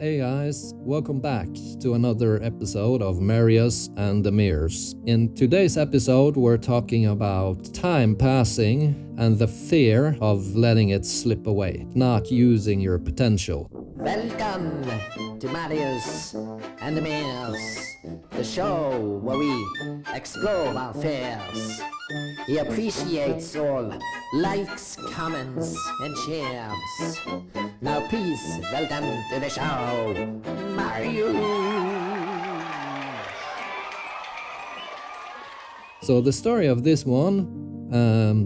Hey guys, welcome back to another episode of Marius and the Mirrors. In today's episode, we're talking about time passing and the fear of letting it slip away, not using your potential. Welcome to Marius and the Mirrors, the show where we explore our fears. He appreciates all likes, comments, and shares. Now please welcome to the show, Marius. So the story of this one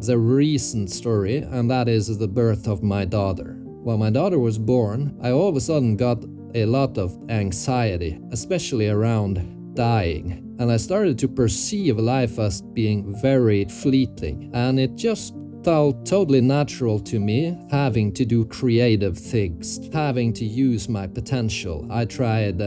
is a recent story, and that is the birth of my daughter. When my daughter was born, I all of a sudden got a lot of anxiety, especially around dying. And I started to perceive life as being very fleeting. And it just felt totally natural to me having to do creative things, having to use my potential. I tried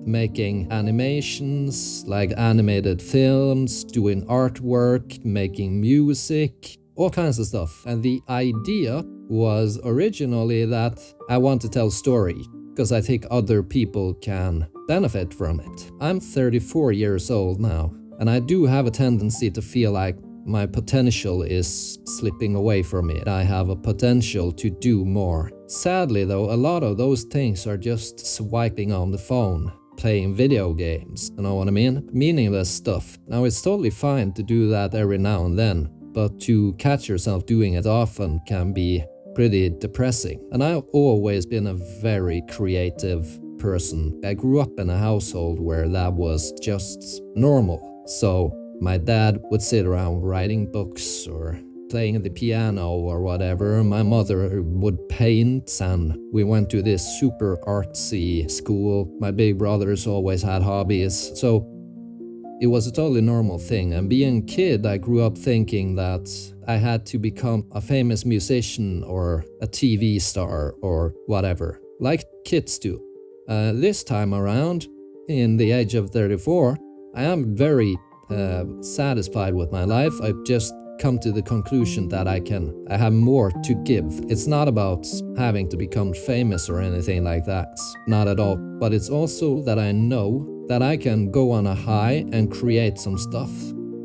making animations, like animated films, doing artwork, making music, all kinds of stuff. And the idea was originally that I want to tell story because I think other people can benefit from it. I'm 34 years old now, and I do have a tendency to feel like my potential is slipping away from me. I have a potential to do more. Sadly though, a lot of those things are just swiping on the phone, playing video games, you know what I mean? Meaningless stuff. Now it's totally fine to do that every now and then, but to catch yourself doing it often can be pretty depressing. And I've always been a very creative person. I grew up in a household where that was just normal. So my dad would sit around writing books or playing the piano or whatever. My mother would paint, and we went to this super artsy school. My big brothers always had hobbies. So it was a totally normal thing. And being a kid, I grew up thinking that I had to become a famous musician or a TV star or whatever, like kids do. This time around, in the age of 34, I am very satisfied with my life. I've just come to the conclusion that I have more to give. It's not about having to become famous or anything like that, not at all. But it's also that I know that I can go on a high and create some stuff,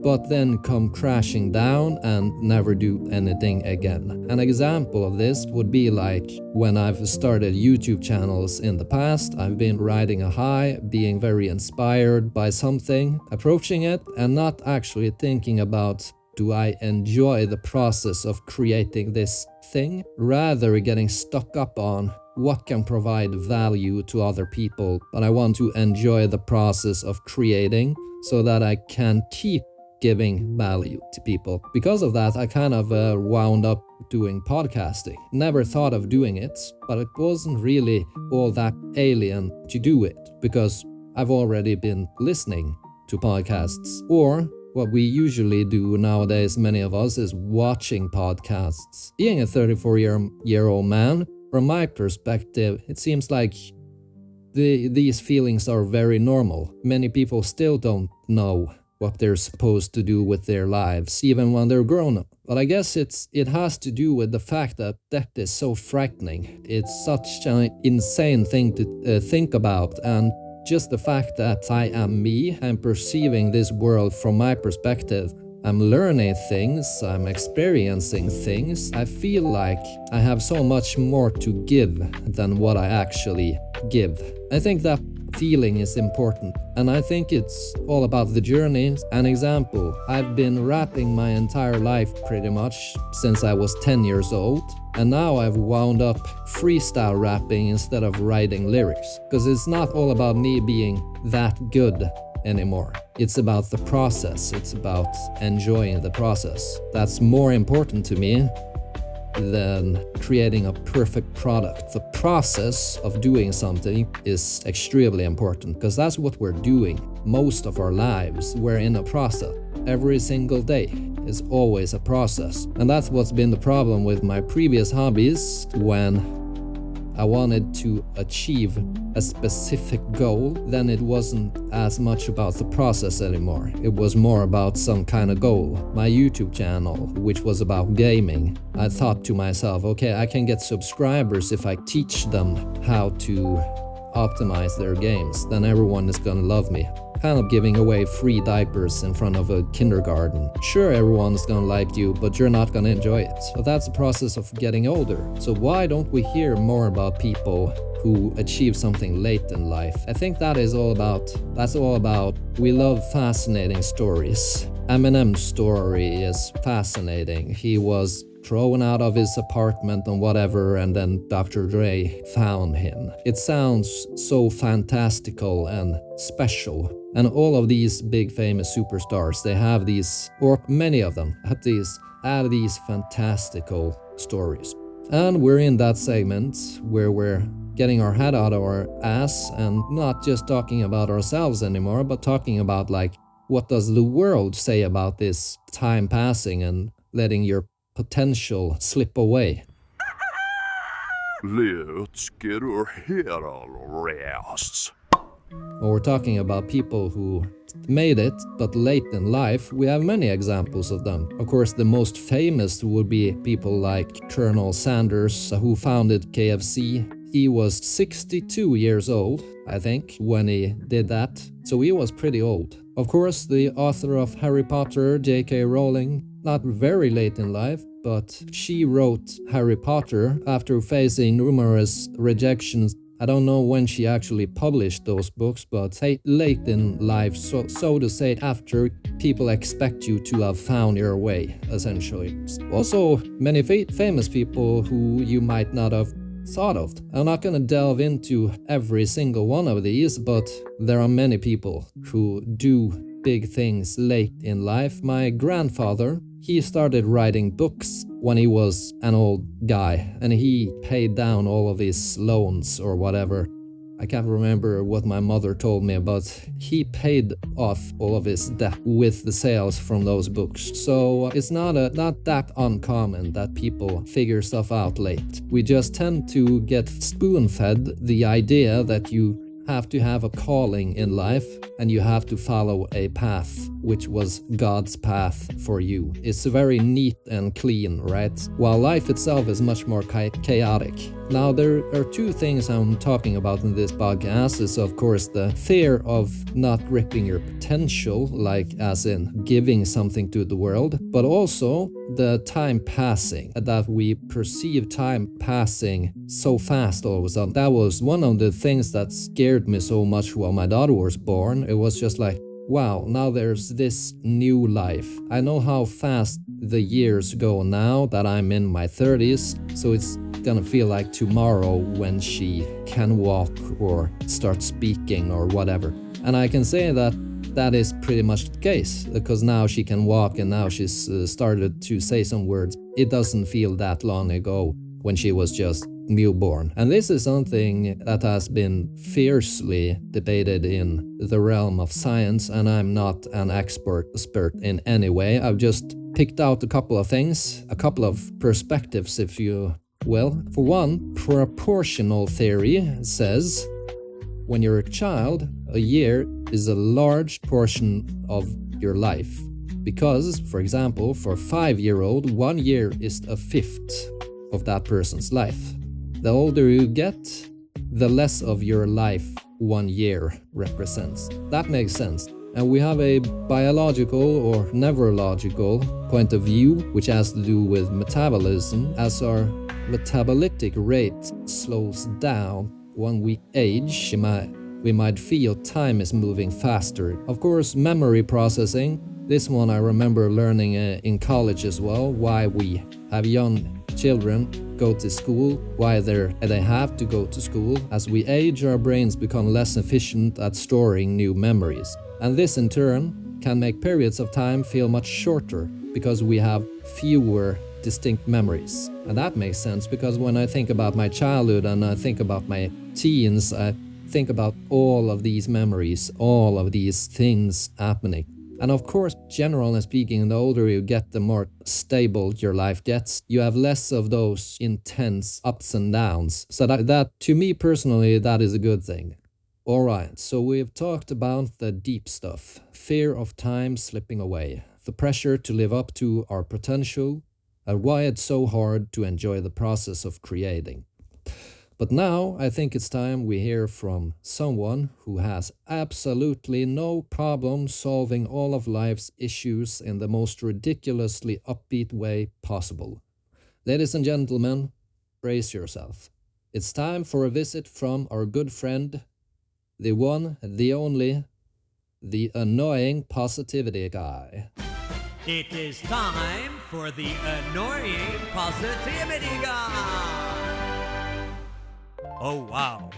but then come crashing down and never do anything again. An example of this would be like when I've started YouTube channels in the past. I've been riding a high, being very inspired by something, approaching it, and not actually thinking about, do I enjoy the process of creating this thing? Rather getting stuck up on what can provide value to other people, but I want to enjoy the process of creating so that I can keep giving value to people. Because of that, I kind of wound up doing podcasting. Never thought of doing it, but it wasn't really all that alien to do it, because I've already been listening to podcasts. Or what we usually do nowadays, many of us, is watching podcasts. Being a 34-year-old man, from my perspective, it seems like these feelings are very normal. Many people still don't know what they're supposed to do with their lives, even when they're grown up. But I guess it has to do with the fact that death is so frightening. It's such an insane thing to think about, and just the fact that I am me, I'm perceiving this world from my perspective. I'm learning things, I'm experiencing things. I feel like I have so much more to give than what I actually give. I think that feeling is important, and I think it's all about the journey. An example, I've been rapping my entire life pretty much since I was 10 years old, and now I've wound up freestyle rapping instead of writing lyrics, because it's not all about me being that good anymore. It's about the process. It's about enjoying the process. That's more important to me than creating a perfect product. The process of doing something is extremely important, because that's what we're doing most of our lives. We're in a process. Every single day is always a process. And that's what's been the problem with my previous hobbies. When I wanted to achieve a specific goal, then it wasn't as much about the process anymore. It was more about some kind of goal. My YouTube channel, which was about gaming, I thought to myself, okay, I can get subscribers if I teach them how to optimize their games, then everyone is gonna love me. Kind of giving away free diapers in front of a kindergarten. Sure, everyone's gonna like you, but you're not gonna enjoy it. But that's the process of getting older. So why don't we hear more about people who achieve something late in life? I think that's all about, we love fascinating stories. Eminem's story is fascinating. He was thrown out of his apartment and whatever, and then Dr. Dre found him. It sounds so fantastical and special. And all of these big famous superstars, they have these, or many of them, have these fantastical stories. And we're in that segment where we're getting our head out of our ass and not just talking about ourselves anymore, but talking about like, what does the world say about this time passing and letting your potential slip away? Let's get our head out of our ass. Or we're talking about people who made it, but late in life. We have many examples of them. Of course, the most famous would be people like Colonel Sanders, who founded KFC. He was 62 years old, I think, when he did that. So he was pretty old. Of course, the author of Harry Potter, J.K. Rowling, not very late in life, but she wrote Harry Potter after facing numerous rejections. I don't know when she actually published those books, but late in life, so to say, after people expect you to have found your way, essentially. Also, many famous people who you might not have thought of. I'm not going to delve into every single one of these, but there are many people who do big things late in life. My grandfather, he started writing books when he was an old guy, and he paid down all of his loans or whatever. I can't remember what my mother told me, but he paid off all of his debt with the sales from those books. So it's not that uncommon that people figure stuff out late. We just tend to get spoon-fed the idea that you have to have a calling in life and you have to follow a path, which was God's path for you. It's very neat and clean, right? While life itself is much more chaotic. Now, there are two things I'm talking about in this podcast. Is of course the fear of not gripping your potential, like as in giving something to the world, but also the time passing, that we perceive time passing so fast all of a sudden. That was one of the things that scared me so much when my daughter was born. It was just like, wow, now there's this new life. I know how fast the years go now that I'm in my 30s, so it's gonna feel like tomorrow when she can walk or start speaking or whatever. And I can say that is pretty much the case, because now she can walk and now she's started to say some words. It doesn't feel that long ago when she was just newborn. And this is something that has been fiercely debated in the realm of science, and I'm not an expert in any way. I've just picked out a couple of things, a couple of perspectives, if you will. For one, proportional theory says when you're a child, a year is a large portion of your life. Because, for example, for a 5-year-old, 1 year is a fifth of that person's life. The older you get, the less of your life 1 year represents. That makes sense. And we have a biological or neurological point of view, which has to do with metabolism. As our metabolic rate slows down when we age, we might feel time is moving faster. Of course, memory processing, this one I remember learning in college as well, why we have young children go to school, why they have to go to school. As we age, our brains become less efficient at storing new memories. And this in turn can make periods of time feel much shorter because we have fewer distinct memories. And that makes sense, because when I think about my childhood and I think about my teens, I think about all of these memories, all of these things happening. And of course, generally speaking, the older you get, the more stable your life gets. You have less of those intense ups and downs. So that to me personally, that is a good thing. Alright, so we've talked about the deep stuff. Fear of time slipping away. The pressure to live up to our potential, and why it's so hard to enjoy the process of creating. But now I think it's time we hear from someone who has absolutely no problem solving all of life's issues in the most ridiculously upbeat way possible. Ladies and gentlemen, brace yourself. It's time for a visit from our good friend, the one, the only, the annoying positivity guy. It is time for the annoying positivity guy. Oh wow,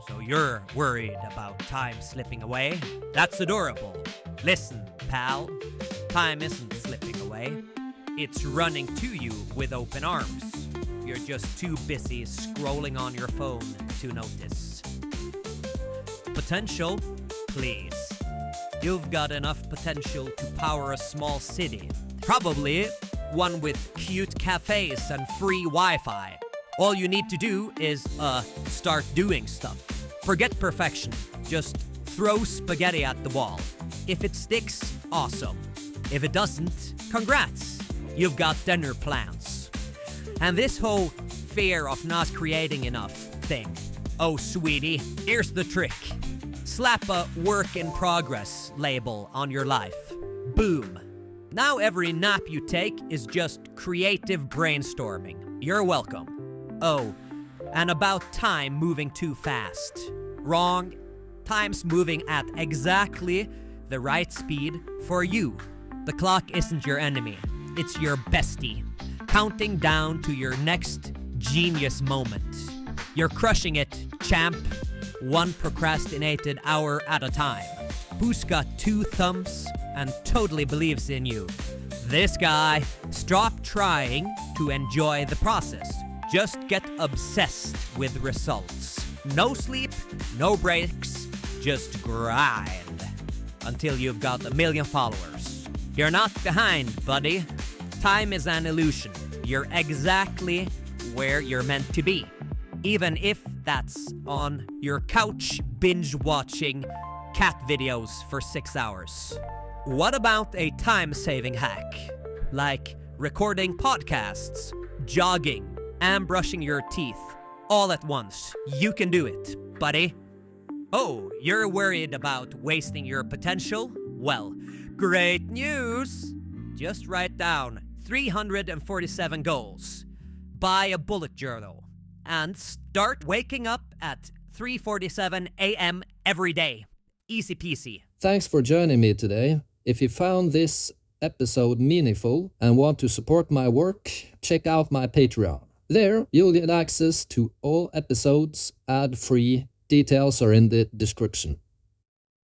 so you're worried about time slipping away? That's adorable. Listen, pal, time isn't slipping away. It's running to you with open arms. You're just too busy scrolling on your phone to notice. Potential? Please. You've got enough potential to power a small city. Probably one with cute cafes and free Wi-Fi. All you need to do is, start doing stuff. Forget perfection. Just throw spaghetti at the wall. If it sticks, awesome. If it doesn't, congrats. You've got dinner plans. And this whole fear of not creating enough thing. Oh, sweetie, here's the trick. Slap a work in progress label on your life. Boom. Now every nap you take is just creative brainstorming. You're welcome. Oh, and about time moving too fast. Wrong. Time's moving at exactly the right speed for you. The clock isn't your enemy. It's your bestie. Counting down to your next genius moment. You're crushing it, champ. One procrastinated hour at a time. Who's got 2 thumbs and totally believes in you? This guy. Stop trying to enjoy the process. Just get obsessed with results. No sleep, no breaks, just grind. Until you've got 1 million followers. You're not behind, buddy. Time is an illusion. You're exactly where you're meant to be. Even if that's on your couch binge-watching cat videos for 6 hours. What about a time-saving hack? Like recording podcasts, jogging, and brushing your teeth all at once. You can do it, buddy. Oh, you're worried about wasting your potential? Well, great news! Just write down 347 goals. Buy a bullet journal. And start waking up at 3:47 a.m. every day. Easy peasy. Thanks for joining me today. If you found this episode meaningful and want to support my work, check out my Patreon. There, you'll get access to all episodes ad-free. Details are in the description.